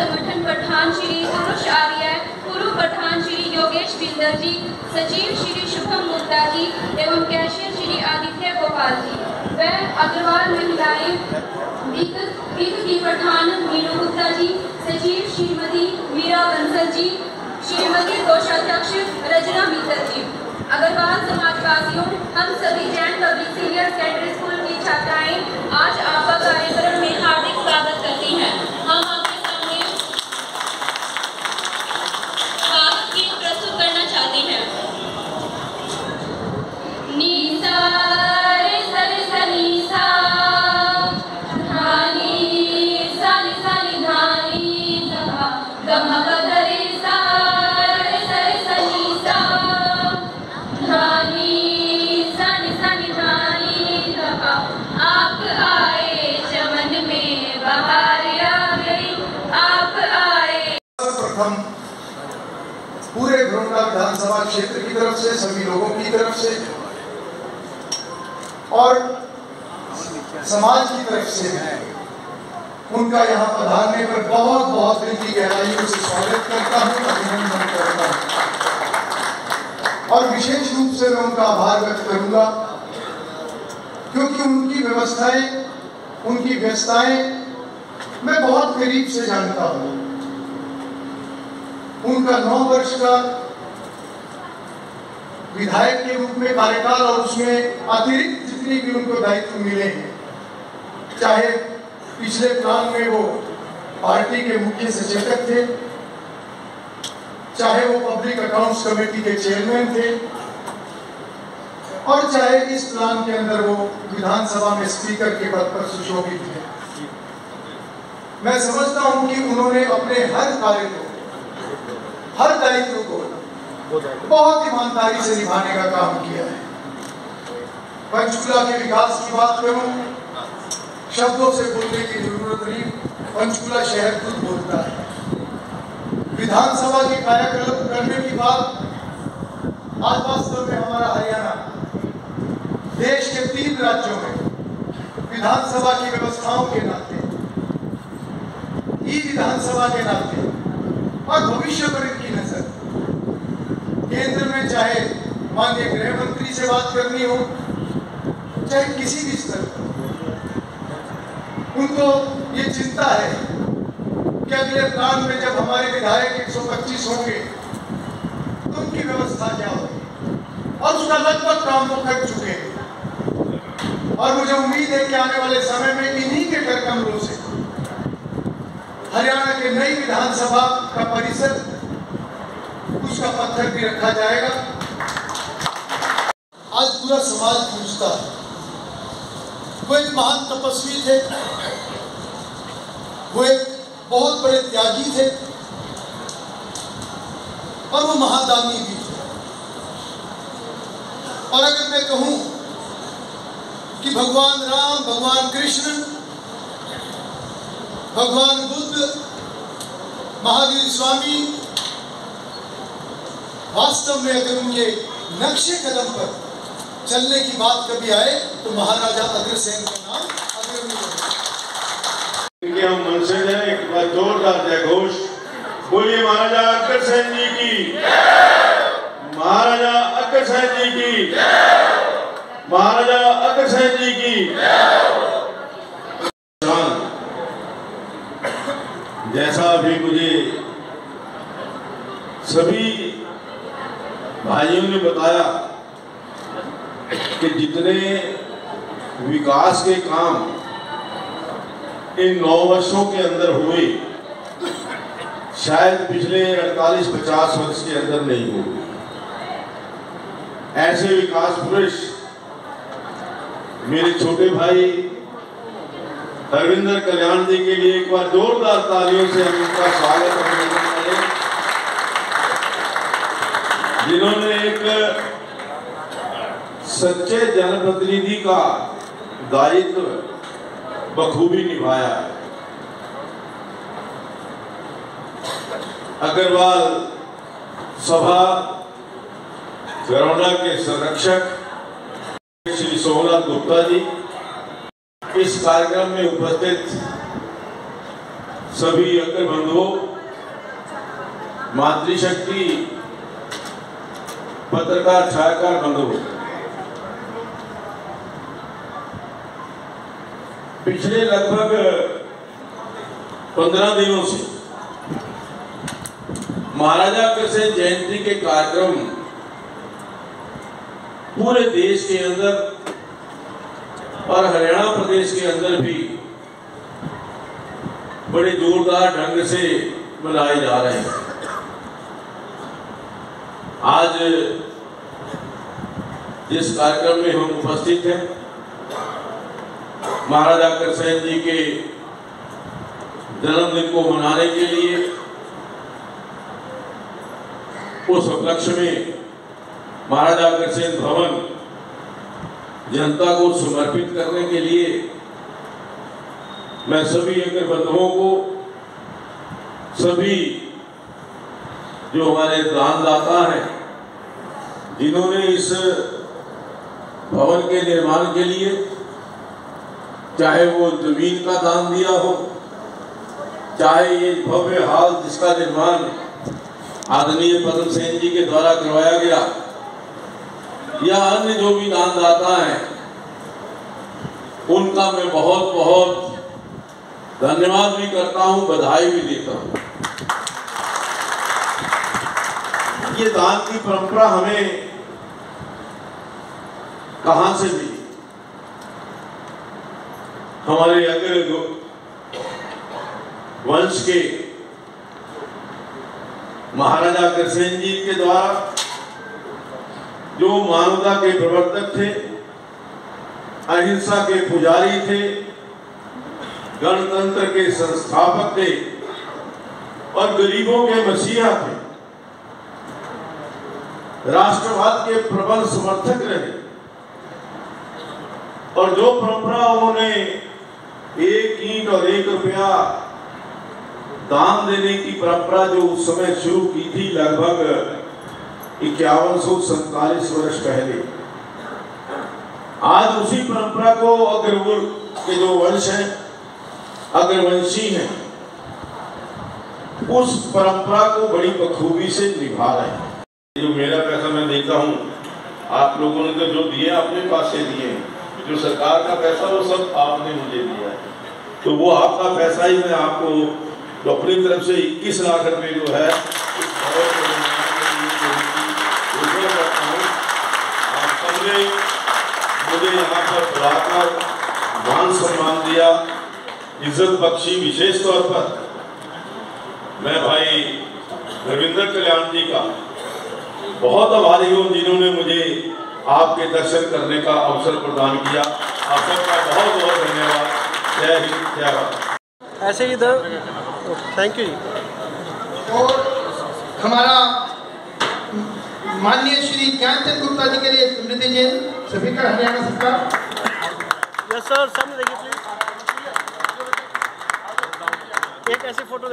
संगठन प्रधान श्री पुरुष आर्य, पूर्व प्रधान श्री योगेश बिंदर जी, सचिव श्री शुभम गुप्ता जी एवं कैशियर श्री आदित्य गोपाल जी व अग्रवाल महिलाएं की प्रधान मीनू गुप्ता जी, सचिव श्रीमती मीरा बंसल जी, श्रीमती कोषाध्यक्ष रजना मित्तल जी। अग्रवाल समाजवासियों, हम सभी Jain public senior secondary school की छात्राएं आज आपका कार्यक्रम में हार्दिक स्वागत करती हैं। हम आपके सामने स्वागत गीत प्रस्तुत करना चाहते हैं। नीसा रे सरे सनीसा धानी सानी सानी धानी सा गमा गदरे सा रे सरे सनीसा धानी सानी सानी धानी सा आप आए चमन में बहार आ गई, आप आए। प्रथम पूरे घरोंडा विधानसभा क्षेत्र की तरफ से, सभी लोगों की तरफ से और समाज की तरफ से मैं उनका यहाँ पधारने पर बहुत बहुत दिल की गहराइयों से स्वागत करता हूँ, अभिनंदन करता हूँ और विशेष रूप से मैं उनका आभार व्यक्त करूंगा क्योंकि उनकी व्यवस्थाएं, उनकी व्यस्तताएं मैं बहुत करीब से जानता हूँ। उनका 9 वर्ष का विधायक के रूप में कार्यकाल और उसमें अतिरिक्त जितने भी उनको दायित्व मिले हैं, चाहे पिछले प्लान में वो पार्टी के मुख्य सचेतक थे, चाहे वो पब्लिक अकाउंट्स कमेटी के चेयरमैन थे और चाहे इस प्लान के अंदर वो विधानसभा में स्पीकर के पद पर सुशोभित थे। मैं समझता हूं कि उन्होंने अपने हर कार्य को, हर दायित्व को बहुत ईमानदारी से निभाने का काम किया है। पंचकुला के विकास की बात करूं, शब्दों से बोलने की जरूरत नहीं, पंचकुला शहर खुद बोलता है। विधानसभा की कायाकल्प करने की बात, आज वास्तव में हमारा हरियाणा देश के 3 राज्यों में विधानसभा की व्यवस्थाओं के नाते, ई विधानसभा के नाते और भविष्य पर इनकी नजर, केंद्र में चाहे माननीय गृह मंत्री से बात करनी हो, चाहे किसी भी स्तर पर, उनको ये चिंता है कि अगले प्लान में जब हमारे विधायक 125 होंगे तो उनकी व्यवस्था क्या होगी और उसका लगभग काम वो कर चुके हैं और मुझे उम्मीद है कि आने वाले समय में इन्हीं के कर कमरों से हरियाणा के नई विधानसभा का परिसर, उसका पत्थर भी रखा जाएगा। आज पूरा समाज पूछता है, वो एक महान तपस्वी थे, वो एक बहुत बड़े त्यागी थे और वो महादानी भी थे। और अगर मैं कहूं कि भगवान राम, भगवान कृष्ण, भगवान बुद्ध, महावीर स्वामी वास्तव में अगर उनके नक्शे कदम पर चलने की बात कभी आए तो महाराजा अग्रसेन का नाम अग्रणी इनके हम मनसद हैं। एक बार जोरदार जय घोष बोलिए महाराजा अग्रसेन जी की, महाराजा अग्रसेन जी की, महाराजा अग्रसेन जी की। जैसा अभी मुझे सभी भाइयों ने बताया कि जितने विकास के काम इन 9 वर्षों के अंदर हुए, शायद पिछले 48-50 वर्ष के अंदर नहीं हुए। ऐसे विकास पुरुष मेरे छोटे भाई हरविंदर कल्याण जी के लिए एक बार जोरदार तालियों से हम उनका स्वागत अभिनंदन करें, जिन्होंने एक सच्चे जनप्रतिनिधि का दायित्व बखूबी निभाया। अग्रवाल सभा घरौंडा के संरक्षक श्री सोमनाथ गुप्ता जी, इस कार्यक्रम में उपस्थित सभी अग्र बंधुओं, मातृशक्ति, पत्रकार छायाकार बंधुओं, पिछले लगभग 15 दिनों से महाराजा अग्रसेन जयंती के कार्यक्रम पूरे देश के अंदर और हरियाणा प्रदेश के अंदर भी बड़े जोरदार ढंग से मनाए जा रहे हैं। आज जिस कार्यक्रम में हम उपस्थित हैं, महाराजा अग्रसेन जी के जन्मदिन को मनाने के लिए, उस उपलक्ष्य में महाराजा अग्रसेन भवन जनता को समर्पित करने के लिए मैं सभी अग्र बंधुओं को, सभी जो हमारे दानदाता हैं, जिन्होंने इस भवन के निर्माण के लिए चाहे वो जमीन का दान दिया हो, चाहे ये भव्य हाल जिसका निर्माण आदरणीय पद्म सेन जी के द्वारा करवाया गया, या अन्य जो भी दानदाता हैं, उनका मैं बहुत बहुत धन्यवाद भी करता हूं, बधाई भी देता हूं। ये दान की परंपरा हमें कहां से मिली? हमारे अग्र वंश के महाराजा अग्रसेन जी के द्वारा, जो मानवता के प्रवर्तक थे, अहिंसा के पुजारी थे, गणतंत्र के संस्थापक थे और गरीबों के मसीहा थे, राष्ट्रवाद के प्रबल समर्थक रहे, और जो परंपरा उन्होंने 1 ईंट और 1 रुपया दान देने की परंपरा जो उस समय शुरू की थी, लगभग 5147 वर्ष पहले, आज उसी परंपरा को अग्रकुल के जो वंश हैं, अग्रवंशी हैं, उस परंपरा को बड़ी बखूबी से निभा रहे हैं। जो मेरा पैसा मैं देता हूं, आप लोगों ने तो जो दिए अपने पास से दिए, जो सरकार का पैसा वो सब आपने मुझे दिया है, तो वो आपका पैसा ही मैं आपको तो अपनी तरफ से 21 लाख रुपए जो है आप सबने मुझे यहाँ पर बुलाकर मान सम्मान दिया, इज्जत बख्शी। विशेष तौर पर मैं भाई रविंद्र कल्याण जी का बहुत आभारी हूँ, जिन्होंने मुझे आपके दर्शन करने का अवसर प्रदान किया। आप सबका बहुत बहुत धन्यवाद। जय हिंद, जय भारत। ऐसे ही इधर, थैंक यू। और हमारा माननीय श्री ज्ञानचंद गुप्ता जी के लिए स्मृति चिन्ह सभी का हरियाणा सरकार। यस सर, सामने देखिए प्लीज, एक ऐसी फोटो